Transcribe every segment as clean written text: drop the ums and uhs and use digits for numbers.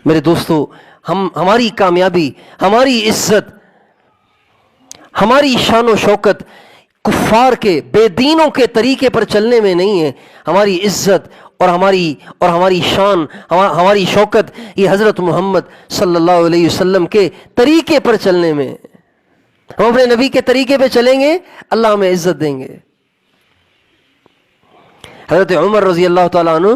میرے دوستو، ہماری کامیابی، ہماری عزت، ہماری شان و شوکت کفار کے، بے دینوں کے طریقے پر چلنے میں نہیں ہے. ہماری عزت اور ہماری شان، ہماری شوکت یہ حضرت محمد صلی اللہ علیہ وسلم کے طریقے پر چلنے میں. ہم اپنے نبی کے طریقے پہ چلیں گے، اللہ ہمیں عزت دیں گے. حضرت عمر رضی اللہ تعالیٰ عنہ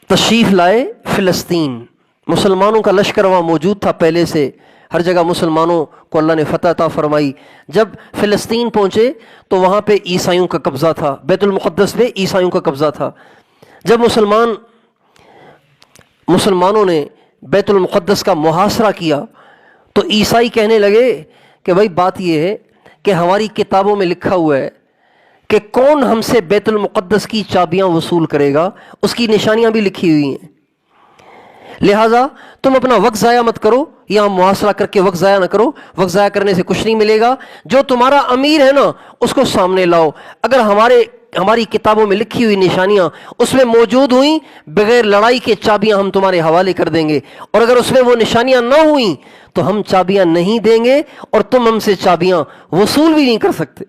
تشریف لائے فلسطین. مسلمانوں کا لشکر وہاں موجود تھا پہلے سے، ہر جگہ مسلمانوں کو اللہ نے فتح عطا فرمائی. جب فلسطین پہنچے تو وہاں پہ عیسائیوں کا قبضہ تھا، بیت المقدس پہ عیسائیوں کا قبضہ تھا. جب مسلمانوں نے بیت المقدس کا محاصرہ کیا تو عیسائی کہنے لگے کہ بھائی بات یہ ہے کہ ہماری کتابوں میں لکھا ہوا ہے کہ کون ہم سے بیت المقدس کی چابیاں وصول کرے گا، اس کی نشانیاں بھی لکھی ہوئی ہیں، لہٰذا تم اپنا وقت ضائع مت کرو، یہاں محاصرہ کر کے وقت ضائع نہ کرو. وقت ضائع کرنے سے کچھ نہیں ملے گا. جو تمہارا امیر ہے نا اس کو سامنے لاؤ. اگر ہماری کتابوں میں لکھی ہوئی نشانیاں اس میں موجود ہوئیں، بغیر لڑائی کے چابیاں ہم تمہارے حوالے کر دیں گے، اور اگر اس میں وہ نشانیاں نہ ہوئیں تو ہم چابیاں نہیں دیں گے اور تم ہم سے چابیاں وصول بھی نہیں کر سکتے.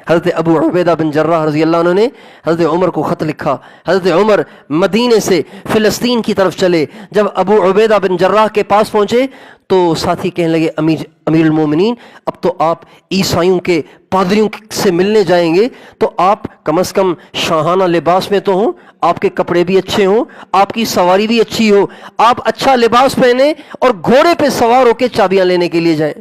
حضرت ابو عبیدہ بن جراح رضی اللہ عنہ نے حضرت عمر کو خط لکھا. حضرت عمر مدینے سے فلسطین کی طرف چلے. جب ابو عبیدہ بن جراح کے پاس پہنچے تو ساتھی کہنے لگے امیر المومنین، اب تو آپ عیسائیوں کے پادریوں سے ملنے جائیں گے تو آپ کم از کم شاہانہ لباس میں تو ہوں، آپ کے کپڑے بھی اچھے ہوں، آپ کی سواری بھی اچھی ہو، آپ اچھا لباس پہنیں اور گھوڑے پہ سوار ہو کے چابیاں لینے کے لیے جائیں.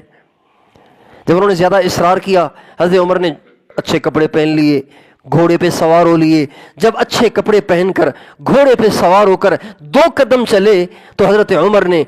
جب انہوں نے زیادہ اصرار کیا، حضرت عمر نے اچھے کپڑے پہن لیے، گھوڑے پہ سوار ہو لیے. جب اچھے کپڑے پہن کر گھوڑے پہ سوار ہو کر 2 قدم چلے تو حضرت عمر نے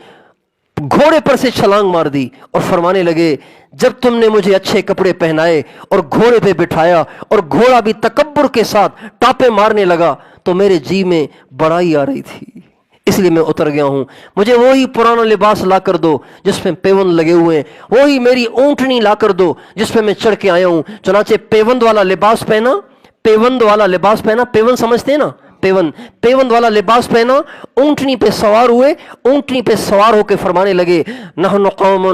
گھوڑے پر سے چھلانگ مار دی اور فرمانے لگے، جب تم نے مجھے اچھے کپڑے پہنائے اور گھوڑے پہ بٹھایا اور گھوڑا بھی تکبر کے ساتھ ٹاپے مارنے لگا تو میرے جی میں بڑائی آ رہی تھی، اس لیے میں اتر گیا ہوں. مجھے وہی پرانا لباس لا کر دو جس میں پیوند لگے ہوئے ہیں، وہی میری اونٹنی لا کر دو جس پہ میں چڑھ کے آیا ہوں. چنانچہ پیوند والا لباس پہنا، پیوند سمجھتے ہیں نا، پیوند والا لباس پہنا، اونٹنی پہ سوار ہوئے. اونٹنی پہ سوار ہو کے فرمانے لگے، نحن قوم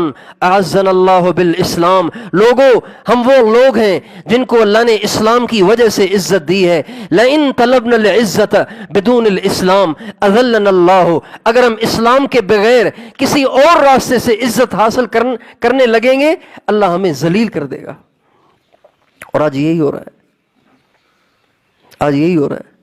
اعزنا اللہ بالاسلام، لوگو ہم وہ لوگ ہیں جن کو اللہ نے اسلام کی وجہ سے عزت دی ہے. لئن طلبنا العزت بدون الاسلام اذلنا اللہ، اگر ہم اسلام کے بغیر کسی اور راستے سے عزت حاصل کرنے لگیں گے اللہ ہمیں ذلیل کر دے گا. اور آج یہی ہو رہا ہے، آج یہی ہو رہا ہے.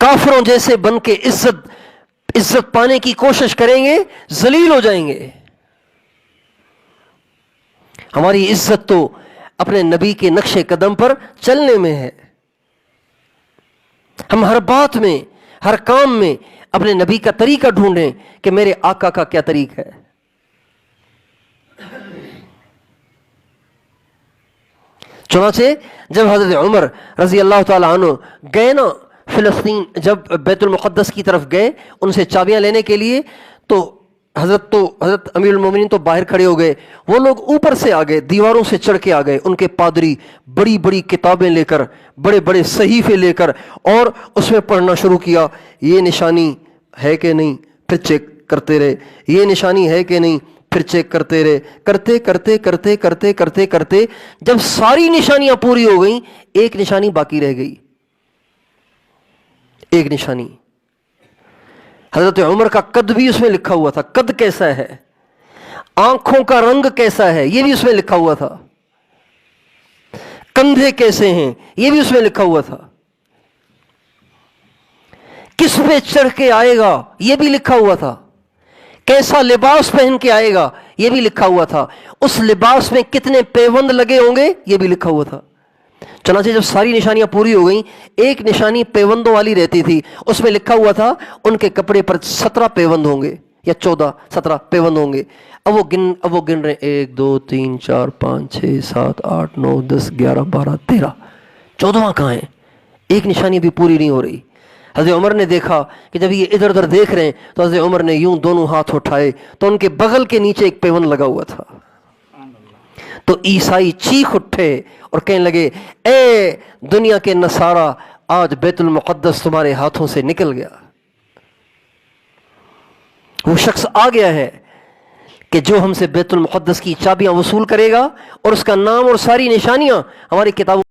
کافروں جیسے بن کے عزت پانے کی کوشش کریں گے، ذلیل ہو جائیں گے. ہماری عزت تو اپنے نبی کے نقش قدم پر چلنے میں ہے. ہم ہر بات میں، ہر کام میں اپنے نبی کا طریقہ ڈھونڈیں کہ میرے آقا کا کیا طریقہ ہے. چنانچہ جب حضرت عمر رضی اللہ تعالی عنہ گئے نا فلسطین، جب بیت المقدس کی طرف گئے ان سے چابیاں لینے کے لیے، تو حضرت امیر المومنین تو باہر کھڑے ہو گئے. وہ لوگ اوپر سے آ گئے، دیواروں سے چڑھ کے آ گئے. ان کے پادری بڑی بڑی کتابیں لے کر، بڑے بڑے صحیفے لے کر، اور اس میں پڑھنا شروع کیا. یہ نشانی ہے کہ نہیں، پھر چیک کرتے رہے. یہ نشانی ہے کہ نہیں، پھر چیک کرتے رہے. کرتے کرتے کرتے کرتے کرتے کرتے جب ساری نشانیاں پوری ہو گئیں، ایک نشانی باقی رہ گئی. ایک نشانی، حضرت عمر کا قد بھی اس میں لکھا ہوا تھا. قد کیسا ہے، آنکھوں کا رنگ کیسا ہے، یہ بھی اس میں لکھا ہوا تھا. کندھے کیسے ہیں، یہ بھی اس میں لکھا ہوا تھا. کس پہ چڑھ کے آئے گا، یہ بھی لکھا ہوا تھا. کیسا لباس پہن کے آئے گا، یہ بھی لکھا ہوا تھا. اس لباس میں کتنے پیوند لگے ہوں گے، یہ بھی لکھا ہوا تھا. چنانچہ جب ساری نشانیاں پوری ہو گئیں، ایک نشانی پیوندوں والی رہتی تھی. اس میں لکھا ہوا تھا ان کے کپڑے پر 17 پیوند ہوں گے یا 17 پیوند ہوں گے. اب وہ گن رہے 1 2 3 4 5 6 7 8 9 10 11 12 13، 14واں کہاں ہے؟ ایک نشانی بھی پوری نہیں ہو رہی. حضرت عمر نے دیکھا کہ جب یہ ادھر ادھر دیکھ رہے ہیں تو حضرت عمر نے یوں دونوں ہاتھ اٹھائے تو ان کے بغل کے نیچے ایک پیوند لگا ہوا تھا. تو عیسائی چیخ اٹھے اور کہنے لگے اے دنیا کے نصارہ، آج بیت المقدس تمہارے ہاتھوں سے نکل گیا۔ وہ شخص آ گیا ہے کہ جو ہم سے بیت المقدس کی چابیاں وصول کرے گا، اور اس کا نام اور ساری نشانیاں ہماری کتابوں